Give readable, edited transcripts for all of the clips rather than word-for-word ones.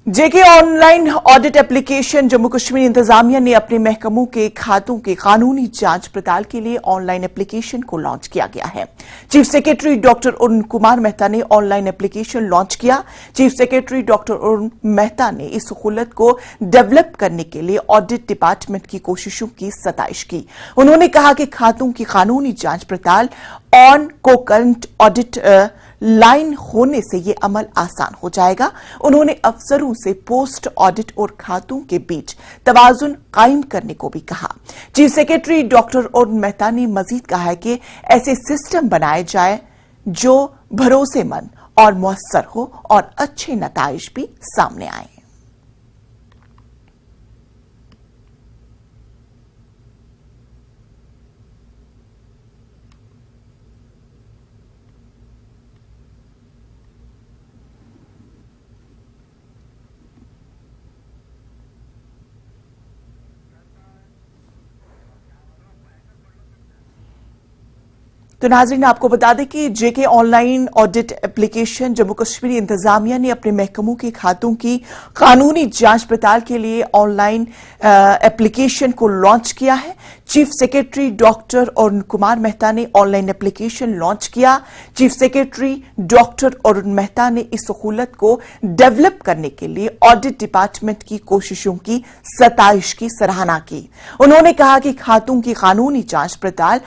जेके online audit application Jammu Kashmir इंतजामिया ने अपने महकमों के खातों की कानूनी जांच पड़ताल के लिए ऑनलाइन एप्लीकेशन को लॉन्च किया गया है। Chief secretary doctor Arun Kumar Mehta ने ऑनलाइन एप्लीकेशन लॉन्च किया। Chief secretary doctor Arun Mehta ने इस सहूलत को डेवलप करने के लिए ऑडिट डिपार्टमेंट की कोशिशों की सताइश की। उन्होंने कहा कि खातों की कानूनी जांच पड़ताल ऑन को करंट ऑडिट लाइन होने से ये अमल आसान हो जाएगा। उन्होंने अफसरों से पोस्ट ऑडिट और खातों के बीच तवाजुन कायम करने को भी कहा। Chief secretary doctor Arun Mehta ने मजीद कहा है कि ऐसे सिस्टम बनाए जाए जो भरोसेमंद और मुअस्सर हो और अच्छे नताइज भी सामने आए। तो नाज़रीन, आपको बता दें कि JK online audit application Jammu Kashmir इंतजामिया ने अपने महकमों के खातों की कानूनी जांच पड़ताल के लिए ऑनलाइन एप्लीकेशन को लॉन्च किया है। Chief secretary doctor Arun Kumar Mehta ने ऑनलाइन एप्लीकेशन लॉन्च किया। Chief secretary doctor Arun Mehta ने इस सहूलत को डेवलप करने के लिए ऑडिट डिपार्टमेंट की कोशिशों की सताइश की सराहना की। उन्होंने कहा कि खातों की कानूनी जांच पड़ताल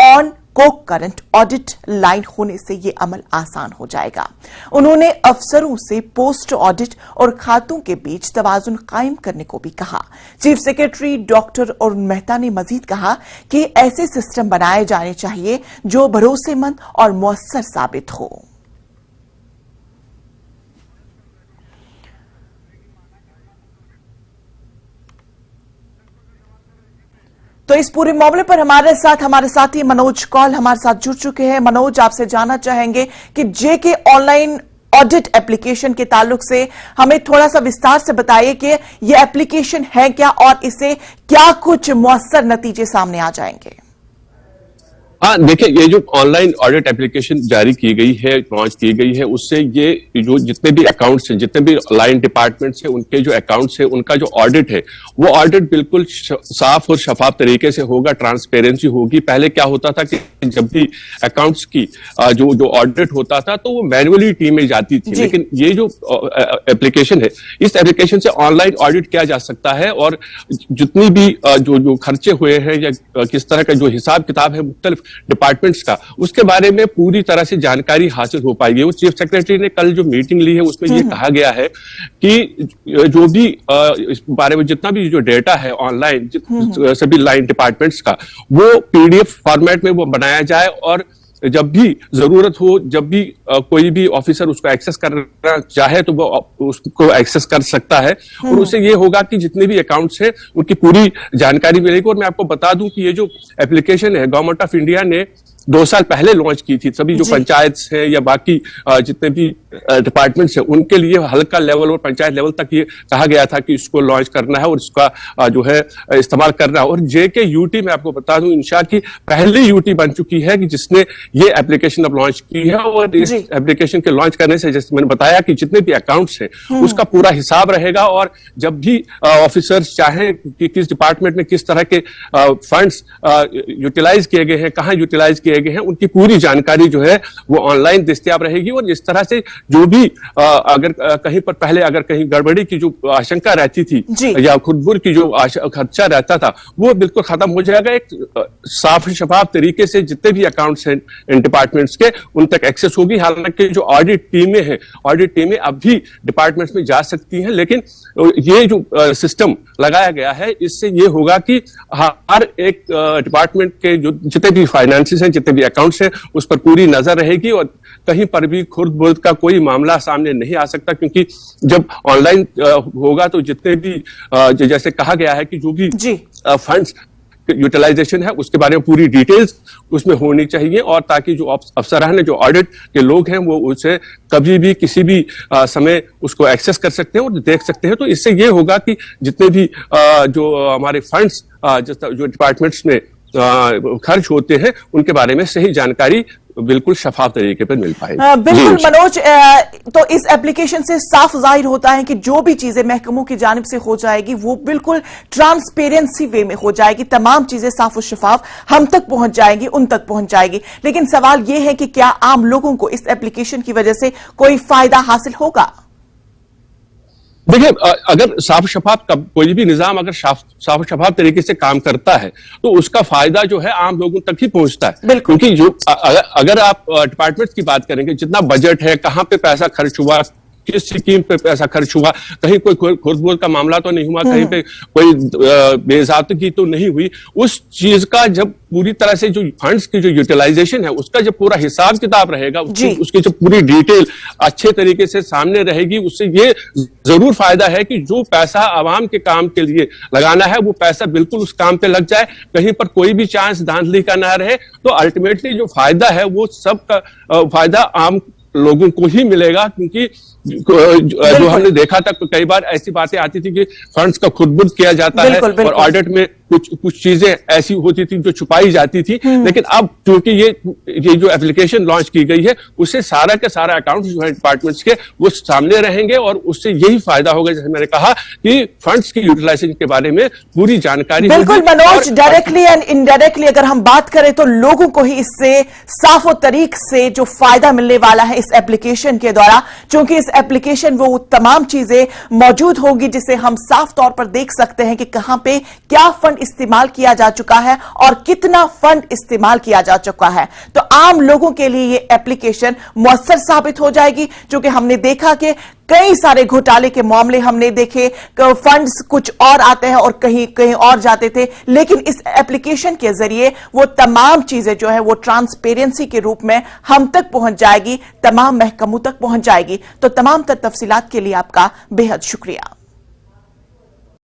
ऑन को करंट ऑडिट लाइन होने से यह अमल आसान हो जाएगा। उन्होंने अफसरों से पोस्ट ऑडिट और खातों के बीच तवाजुन कायम करने को भी कहा। Chief secretary doctor Arun Mehta ने मजीद कहा कि ऐसे सिस्टम बनाए जाने चाहिए जो भरोसेमंद और मुअस्सर साबित हो। तो इस पूरे मामले पर हमारे साथी मनोज कौल हमारे साथ जुड़ चुके हैं। मनोज, आपसे जानना चाहेंगे कि जेके ऑनलाइन ऑडिट एप्लीकेशन के ताल्लुक से हमें थोड़ा सा विस्तार से बताइए कि यह एप्लीकेशन है क्या और इससे क्या कुछ मुअस्सर नतीजे सामने आ जाएंगे। हाँ, देखिए, ये जो ऑनलाइन ऑडिट एप्लीकेशन जारी की गई है, लॉन्च की गई है, उससे ये जो जितने भी अकाउंट्स हैं, जितने भी लाइन डिपार्टमेंट्स हैं, उनके जो अकाउंट्स हैं, उनका जो ऑडिट है वो ऑडिट बिल्कुल साफ और शफाफ तरीके से होगा, ट्रांसपेरेंसी होगी। पहले क्या होता था कि जब भी अकाउंट्स की जो ऑडिट होता था तो वो मैन्युअली टीम में जाती थी, लेकिन ये जो एप्लीकेशन है, इस एप्लीकेशन से ऑनलाइन ऑडिट किया जा सकता है और जितनी भी जो खर्चे हुए हैं या किस तरह का जो हिसाब किताब है मुख्तलिफ डिपार्टमेंट्स का, उसके बारे में पूरी तरह से जानकारी हासिल हो पाएगी। वो चीफ सेक्रेटरी ने कल जो मीटिंग ली है उसमें ये कहा गया है कि जो भी इस बारे में जितना भी जो डेटा है ऑनलाइन सभी लाइन डिपार्टमेंट्स का, वो पीडीएफ फॉर्मेट में वो बनाया जाए और जब भी जरूरत हो, जब भी कोई भी ऑफिसर उसको एक्सेस करना चाहे तो वो उसको एक्सेस कर सकता है और उससे ये होगा कि जितने भी अकाउंट्स हैं उनकी पूरी जानकारी मिलेगी। और मैं आपको बता दूं कि ये जो एप्लीकेशन है गवर्नमेंट ऑफ इंडिया ने 2 साल पहले लॉन्च की थी। सभी जो पंचायत है या बाकी जितने भी डिपार्टमेंट्स हैं उनके लिए हल्का लेवल और पंचायत लेवल तक ये कहा गया था कि इसको लॉन्च करना है और इसका जो है इस्तेमाल करना है। और जेके यूटी मैं आपको बता दूं, इंशा की पहली यूटी बन चुकी है कि जिसने ये एप्लीकेशन अब लॉन्च की है। और इस एप्लीकेशन के लॉन्च करने से जैसे मैंने बताया कि जितने भी अकाउंट्स हैं उसका पूरा हिसाब रहेगा और जब भी ऑफिसर्स चाहें कि किस डिपार्टमेंट में किस तरह के फंड्स यूटिलाइज किए गए हैं, कहाँ यूटिलाइज किए गए हैं, उनकी पूरी जानकारी जो है वो ऑनलाइन दस्तयाब रहेगी। और इस तरह से जो भी अगर कहीं पर पहले अगर कहीं गड़बड़ी की जो आशंका रहती थी या खुदबुर की जो खर्चा रहता था वो बिल्कुल खत्म हो जाएगा। एक साफ शफाफ तरीके से जितने भी अकाउंट्स हैं इन डिपार्टमेंट्स के उन तक एक्सेस होगी। हालांकि जो ऑडिट टीमें हैं, ऑडिट टीमें अब भी डिपार्टमेंट्स में जा सकती हैं, लेकिन ये जो सिस्टम लगाया गया है इससे ये होगा कि हर एक डिपार्टमेंट के जो जितने भी फाइनेंसेस हैं, जितने भी अकाउंट्स हैं, उस पर पूरी नजर रहेगी और कहीं पर भी खुर्द बुर्द का कोई मामला सामने नहीं आ सकता। क्योंकि जब ऑनलाइन होगा तो जितने भी जैसे कहा गया है कि जो भी फंड्स यूटिलाइजेशन है उसके बारे में पूरी डिटेल्स उसमें होनी चाहिए और ताकि जो अफसरान जो ऑडिट के लोग हैं वो उसे कभी भी किसी भी समय उसको एक्सेस कर सकते हैं और देख सकते हैं। तो इससे ये होगा कि जितने भी जो हमारे फंड्स जो डिपार्टमेंट्स में खर्च होते हैं उनके बारे में सही जानकारी बिल्कुल शफाफ तरीके पर मिल पाएगी। बिल्कुल जी। मनोज, तो इस एप्लीकेशन से साफ जाहिर होता है कि जो भी चीजें महकमों की जानिब से हो जाएगी वो बिल्कुल ट्रांसपेरेंसी वे में हो जाएगी, तमाम चीजें साफ और शफाफ हम तक पहुंच जाएंगी, उन तक पहुंच जाएगी। लेकिन सवाल यह है कि क्या आम लोगों को इस एप्लीकेशन की वजह से कोई फायदा हासिल होगा? देखिए, अगर साफ शफाफ कोई भी निजाम अगर साफ शफाफ तरीके से काम करता है तो उसका फायदा जो है आम लोगों तक ही पहुंचता है। बिल्कुल। क्योंकि जो अगर आप डिपार्टमेंट की बात करेंगे, जितना बजट है, कहां पे पैसा खर्च हुआ, किस स्कीम पे पैसा खर्च हुआ, कहीं कोई खुर्द का मामला तो नहीं हुआ, कहीं पे कोई बेजादगी तो नहीं हुई, उस चीज का जब पूरी तरह से जो फंड्स की जो यूटिलाइजेशन है उसका जब पूरा हिसाब किताब रहेगा, उसकी जो पूरी डिटेल अच्छे तरीके से सामने रहेगी, उससे ये जरूर फायदा है कि जो पैसा आवाम के काम के लिए लगाना है वो पैसा बिल्कुल उस काम पे लग जाए, कहीं पर कोई भी चांस धांधली का ना रहे। तो अल्टीमेटली जो फायदा है वो सबका फायदा आम लोगों को ही मिलेगा। क्योंकि जो हमने देखा था कई बार ऐसी बातें आती थी कि फंड्स का खुदबुद किया जाता है और ऑडिट में कुछ चीजें ऐसी होती थी जो छुपाई जाती थी। लेकिन अब क्योंकि ये जो एप्लीकेशन लॉन्च की गई है उससे सारा के सारा अकाउंट जो है डिपार्टमेंट्स के वो सामने रहेंगे और उससे यही फायदा होगा, जैसे मैंने कहा कि फंड्स की यूटिलाइजेशन के बारे में पूरी जानकारी। बिल्कुल मनोज, डायरेक्टली एंड इनडायरेक्टली अगर हम बात करें तो लोगों को ही इससे साफो तरीक से जो फायदा मिलने वाला है इस एप्लीकेशन के द्वारा, क्योंकि इस एप्लीकेशन वो तमाम चीजें मौजूद होगी जिसे हम साफ तौर पर देख सकते हैं कि कहां पे क्या फंड इस्तेमाल किया जा चुका है और कितना फंड इस्तेमाल किया जा चुका है। तो आम लोगों के लिए ये एप्लीकेशन मुअस्सर साबित हो जाएगी, क्योंकि हमने देखा कि कई सारे घोटाले के मामले हमने देखे, फंड्स कुछ और आते हैं और कहीं कहीं और जाते थे, लेकिन इस एप्लीकेशन के जरिए वो तमाम चीजें जो है वो ट्रांसपेरेंसी के रूप में हम तक पहुंच जाएगी, तमाम महकमों तक पहुंच जाएगी। तो तमाम तफसीलात के लिए आपका बेहद शुक्रिया।